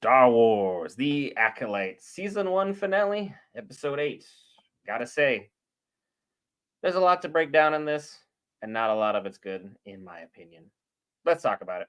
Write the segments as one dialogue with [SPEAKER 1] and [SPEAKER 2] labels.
[SPEAKER 1] Star Wars The Acolyte, Season 1 finale, Episode 8. Gotta say, there's a lot to break down in this, and not a lot of it's good, in my opinion. Let's talk about it.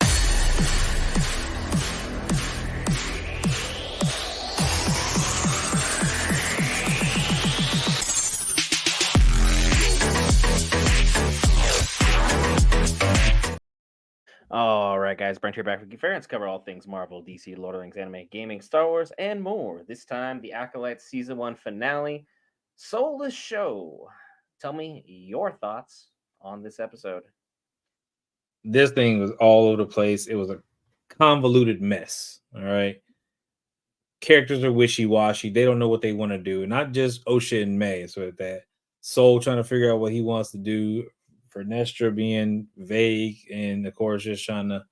[SPEAKER 1] All right, guys, Brent here back with Geek Ferrets, cover all things Marvel, DC, Lord of the Rings, anime, gaming, Star Wars, and more. This time, The Acolyte Season 1 finale, Soulless Show. Tell me your thoughts on this episode.
[SPEAKER 2] This thing was all over the place. It was a convoluted mess. All right. Characters are wishy-washy. They don't know what they want to do. Not just Osha and May. So that Soul trying to figure out what he wants to do. For Nestra being vague and of course just trying to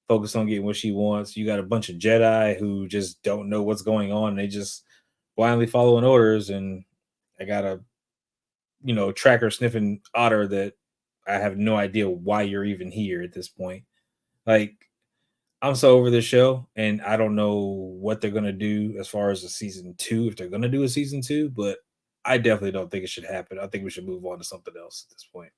[SPEAKER 2] focus on getting what she wants. You got a bunch of Jedi who just don't know what's going on. They just blindly following orders. And I got a tracker sniffing otter that I have no idea why you're even here at this point. Like, I'm so over this show, and I don't know what they're gonna do as far as a season two, if they're gonna do a season two, but I definitely don't think it should happen. I think we should move on to something else at this point.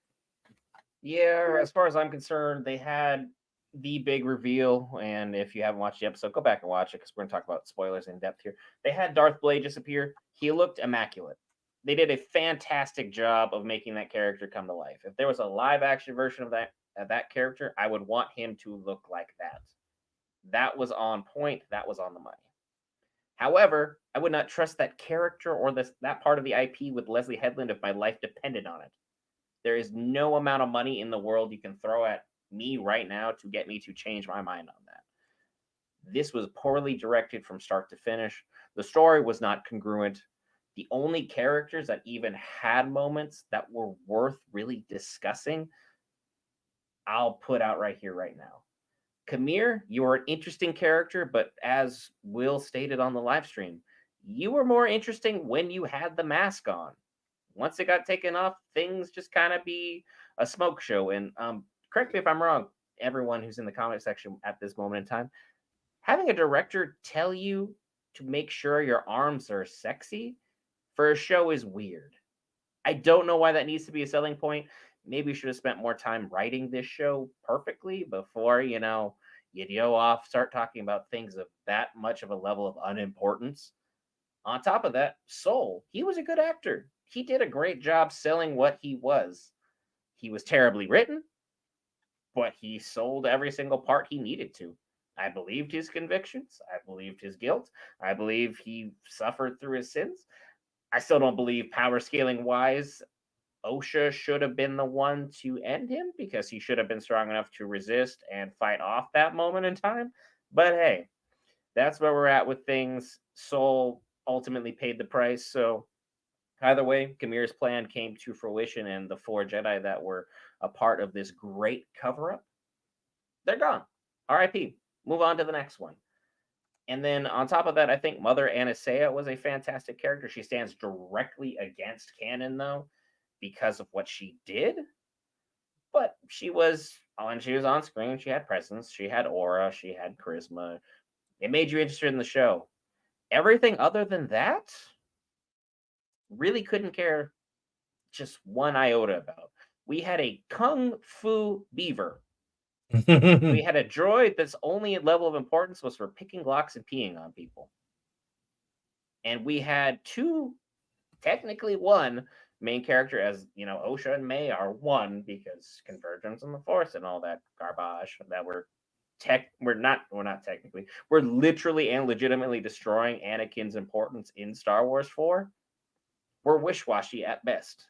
[SPEAKER 1] Yeah, as far as I'm concerned, they had the big reveal, and if you haven't watched the episode, go back and watch it because we're going to talk about spoilers in depth here. They had Darth Blade disappear. He looked immaculate. They did a fantastic job of making that character come to life. If there was a live action version of that character, I would want him to look like that. That was on point. That was on the money. However, I would not trust that character or that part of the IP with Leslie Headland if my life depended on it. There is no amount of money in the world you can throw at me right now to get me to change my mind on that. This was poorly directed from start to finish. The story was not congruent. The only characters that even had moments that were worth really discussing, I'll put out right here, right now. Kamir, you're an interesting character, but as Will stated on the live stream, you were more interesting when you had the mask on. Once it got taken off, things just kind of be a smoke show. And correct me if I'm wrong, everyone who's in the comment section at this moment in time, having a director tell you to make sure your arms are sexy for a show is weird. I don't know why that needs to be a selling point. Maybe we should have spent more time writing this show perfectly before, you go off, start talking about things of that much of a level of unimportance. On top of that, Soul, he was a good actor. He did a great job selling what he was. He was terribly written, but he sold every single part he needed to. I believed his convictions. I believed his guilt. I believe he suffered through his sins. I still don't believe power scaling wise, Osha should have been the one to end him because he should have been strong enough to resist and fight off that moment in time. But hey, that's where we're at with things. Soul ultimately paid the price. So either way, Kamir's plan came to fruition, and the four Jedi that were a part of this great cover up, they're gone. RIP. Move on to the next one. And then on top of that, I think Mother Anastasia was a fantastic character. She stands directly against canon, though, because of what she did. But when she was on screen, she had presence, she had aura, she had charisma. It made you interested in the show. Everything other than that, really couldn't care just one iota about. We had a kung fu beaver. We had a droid that's only level of importance was for picking locks and peeing on people. And we had technically one main character, as Osha and May are one because convergence in the Force and all that garbage that we're not technically, we're literally and legitimately destroying Anakin's importance in Star Wars 4. We're wish-washy at best.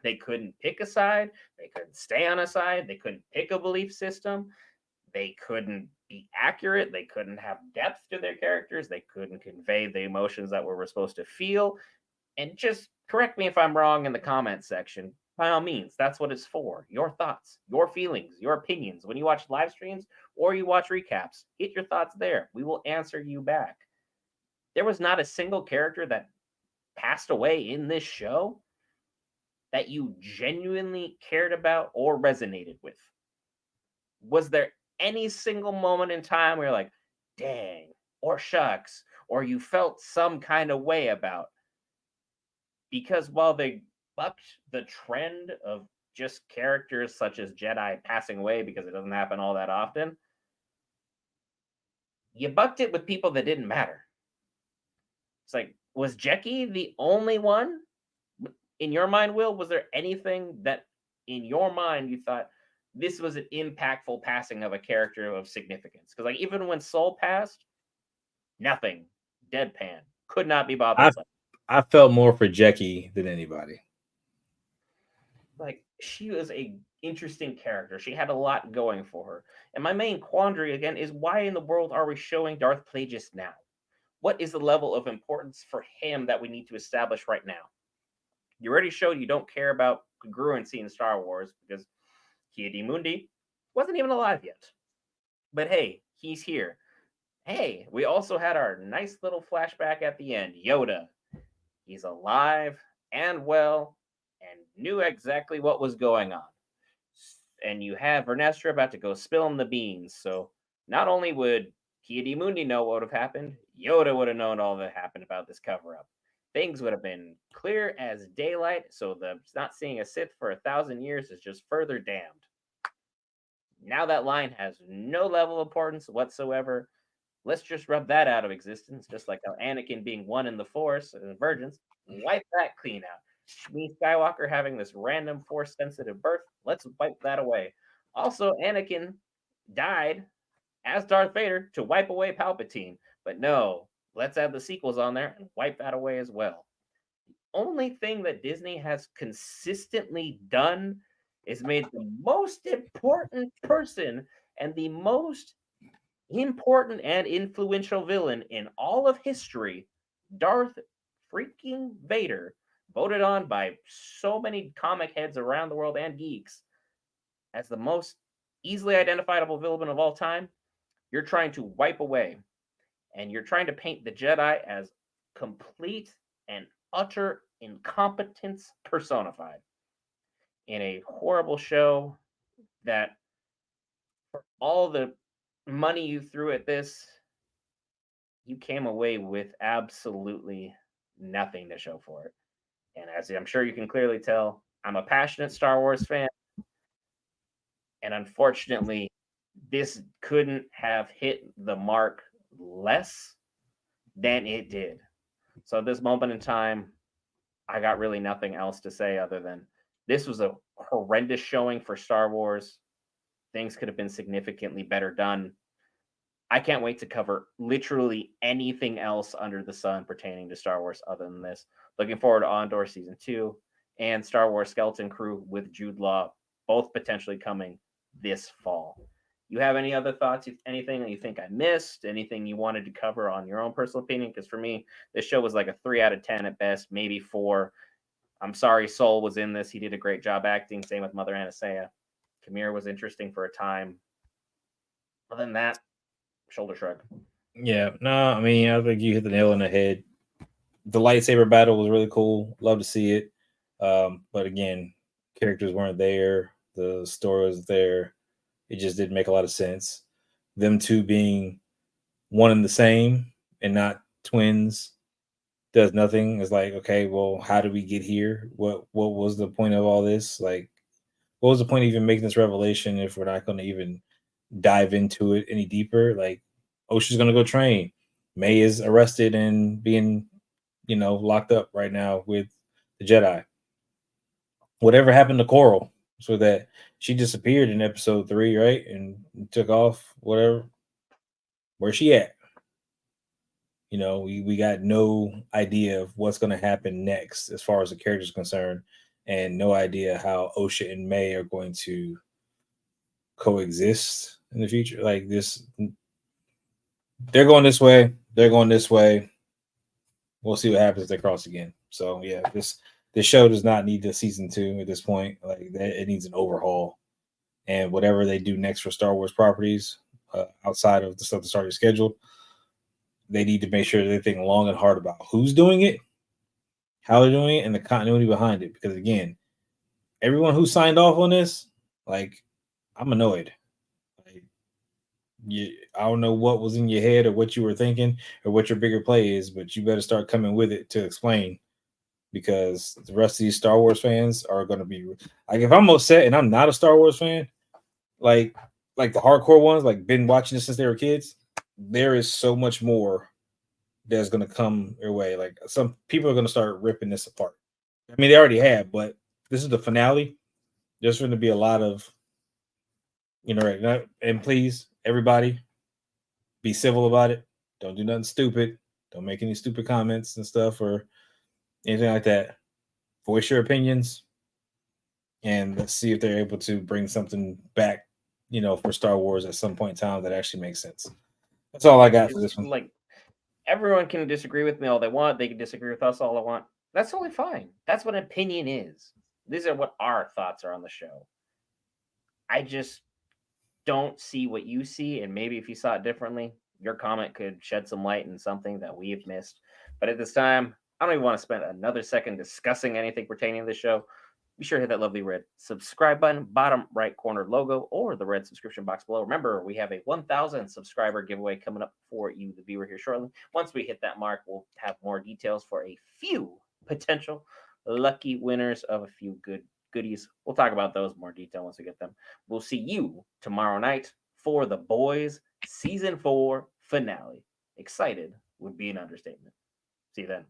[SPEAKER 1] They couldn't pick a side. They couldn't stay on a side. They couldn't pick a belief system. They couldn't be accurate. They couldn't have depth to their characters. They couldn't convey the emotions that we were supposed to feel. And just correct me if I'm wrong in the comments section. By all means, that's what it's for. Your thoughts, your feelings, your opinions. When you watch live streams or you watch recaps, get your thoughts there. We will answer you back. There was not a single character that passed away in this show that you genuinely cared about or resonated with. Was there any single moment in time where you're like, dang, or shucks, or you felt some kind of way about. Because while they bucked the trend of just characters such as Jedi passing away because it doesn't happen all that often, you bucked it with people that didn't matter. It's like, was Jecki the only one? In your mind, Will, was there anything that in your mind you thought this was an impactful passing of a character of significance? Because like even when Soul passed, nothing, deadpan, could not be bothered.
[SPEAKER 2] I I felt more for Jackie than anybody.
[SPEAKER 1] Like she was a interesting character. She had a lot going for her. And my main quandary again is why in the world are we showing Darth Plagueis now? What is the level of importance for him that we need to establish right now? You already showed you don't care about congruency in Star Wars because Mundi wasn't even alive yet. But hey, he's here. Hey, we also had our nice little flashback at the end. Yoda. He's alive and well and knew exactly what was going on. And you have Vernestra about to go spill him the beans. So not only would Mundi know what would have happened, Yoda would have known all that happened about this cover up. Things would have been clear as daylight, so the not seeing a Sith for 1,000 years is just further damned. Now that line has no level of importance whatsoever. Let's just rub that out of existence, just like how Anakin being one in the Force and Virgins, wipe that clean out. Me Skywalker having this random Force sensitive birth, let's wipe that away. Also, Anakin died as Darth Vader to wipe away Palpatine, but no, let's add the sequels on there and wipe that away as well. The only thing that Disney has consistently done is made the most important person and the most important and influential villain in all of history, Darth freaking Vader, voted on by so many comic heads around the world and geeks as the most easily identifiable villain of all time, you're trying to wipe away. And you're trying to paint the Jedi as complete and utter incompetence personified in a horrible show that, for all the money you threw at this, you came away with absolutely nothing to show for it. And as I'm sure you can clearly tell, I'm a passionate Star Wars fan. And unfortunately, this couldn't have hit the mark less than it did. So at this moment in time, I got really nothing else to say other than this was a horrendous showing for Star Wars. Things could have been significantly better done. I can't wait to cover literally anything else under the sun pertaining to Star Wars other than this. Looking forward to Andor Season 2 and Star Wars Skeleton Crew with Jude Law, both potentially coming this fall. You have any other thoughts? Anything that you think I missed? Anything you wanted to cover on your own personal opinion? Because for me, this show was like a 3 out of 10 at best, maybe 4. I'm sorry Soul was in this. He did a great job acting. Same with Mother Anastasia. Kamir was interesting for a time. Other than that, shoulder shrug.
[SPEAKER 2] Yeah, no, I mean, I think you hit the nail on the head. The lightsaber battle was really cool. Love to see it. But again, characters weren't there. The story was there. It just didn't make a lot of sense. Them two being one and the same and not twins does nothing. It's like, okay, well, how did we get here? What was the point of all this? Like, what was the point of even making this revelation if we're not going to even dive into it any deeper? Like, Osha's going to go train. May is arrested and being, locked up right now with the Jedi. Whatever happened to Coral? So that she disappeared in episode 3, right? And took off, whatever. Where's she at? We got no idea of what's going to happen next as far as the character is concerned, and no idea how Osha and May are going to coexist in the future. Like this, they're going this way, they're going this way. We'll see what happens if they cross again. So yeah, this show does not need the season 2 at this point. Like it needs an overhaul, and whatever they do next for Star Wars properties outside of the stuff that's already scheduled, they need to make sure they think long and hard about who's doing it, how they're doing it, and the continuity behind it. Because again, everyone who signed off on this, like, I'm annoyed. Like, I don't know what was in your head or what you were thinking or what your bigger play is, but you better start coming with it to explain, because the rest of these Star Wars fans are going to be like, if I'm upset and I'm not a Star Wars fan, like like the hardcore ones, like been watching this since they were kids, there is so much more that's going to come your way. Like some people are going to start ripping this apart. I mean, they already have, but this is the finale. There's going to be a lot of, right. And please, everybody, be civil about it. Don't do nothing stupid. Don't make any stupid comments and stuff or anything like that. Voice your opinions, and let's see if they're able to bring something back, for Star Wars at some point in time that actually makes sense. That's all I
[SPEAKER 1] Yeah,
[SPEAKER 2] got for
[SPEAKER 1] because
[SPEAKER 2] this one.
[SPEAKER 1] like everyone can disagree with me all they want. They can disagree with us all they want. That's totally fine. That's what an opinion is. These are what our thoughts are on the show. I just don't see what you see, and maybe if you saw it differently, your comment could shed some light in something that we have missed. But at this time, I don't even want to spend another second discussing anything pertaining to the show. Be sure to hit that lovely red subscribe button, bottom right corner logo, or the red subscription box below. Remember, we have a 1,000 subscriber giveaway coming up for you, the viewer, here shortly. Once we hit that mark, we'll have more details for a few potential lucky winners of a few goodies. We'll talk about those in more detail once we get them. We'll see you tomorrow night for The Boys Season 4 finale. Excited would be an understatement. See you then.